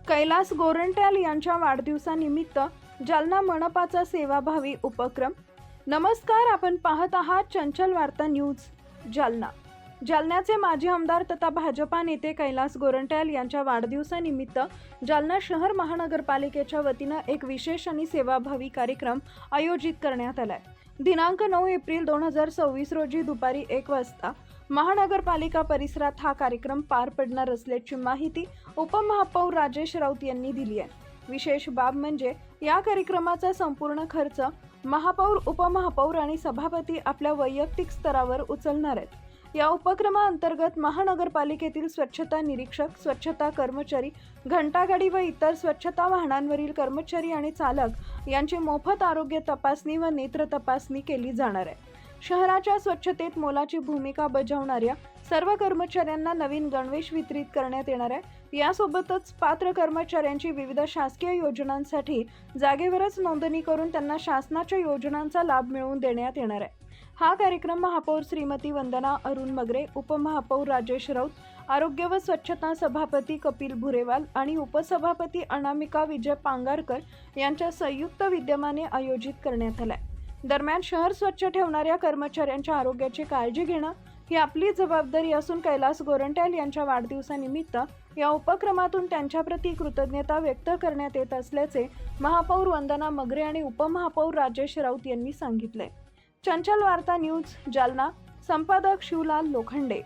कैलास गोरंट्याल यांच्या वाढदिवसानिमित्त जालना मनपाचा सेवाभावी उपक्रम। नमस्कार, आपण पाहत आहात चंचल वार्ता न्यूज जालना। जालन्याचे माजी आमदार तथा भाजपा नेते कैलास गोरंट्याल यांच्या वाढदिवसानिमित्त जालना शहर महानगरपालिकेच्या वतीने एक विशेष आणि सेवाभावी कार्यक्रम आयोजित करण्यात आलाय। दिनांक 9 एप्रिल 2026 रोजी दुपारी 1 वाजता महानगरपालिका परिसरात हा कार्यक्रम पार पडणार असल्याची माहिती उपमहापौर राजेश राऊत यांनी दिली आहे। विशेष बाब म्हणजे या कार्यक्रमाचा संपूर्ण खर्च महापौर, उपमहापौर आणि सभापती आपल्या वैयक्तिक स्तरावर उचलणार आहेत। या उपक्रमाअंतर्गत महानगरपालिकेतील स्वच्छता निरीक्षक, स्वच्छता कर्मचारी, घंटागाडी व इतर स्वच्छता वाहनांवरील कर्मचारी आणि चालक यांची मोफत आरोग्य तपासणी व नेत्र तपासणी केली जाणार आहे। शहराच्या स्वच्छतेत मोलाची भूमिका बजावणाऱ्या सर्व कर्मचाऱ्यांना नवीन गणवेश वितरित करण्यात येणार आहे। यासोबतच पात्र कर्मचाऱ्यांची विविध शासकीय योजनांसाठी जागेवरच नोंदणी करून त्यांना शासनाच्या योजनांचा लाभ मिळवून देण्यात येणार आहे। हा कार्यक्रम महापौर श्रीमती वंदना अरुण मगरे, उपमहापौर राजेश राऊत, आरोग्य व स्वच्छता सभापती कपिल भुरेवाल आणि उपसभापती अनामिका विजय पांगारकर यांच्या संयुक्त विद्यमाने आयोजित करण्यात आलाय। दरम्यान शहर स्वच्छ ठेवणाऱ्या कर्मचाऱ्यांच्या आरोग्याची काळजी घेणं ही आपली जबाबदारी असून कैलास गोरंट्याल यांच्या वाढदिवसानिमित्त या उपक्रमातून त्यांच्याप्रती कृतज्ञता व्यक्त करण्यात येत असल्याचे महापौर वंदना मगरे आणि उपमहापौर राजेश राऊत यांनी सांगितले। चंचल वार्ता न्यूज जालना, संपादक शिवलाल लोखंडे।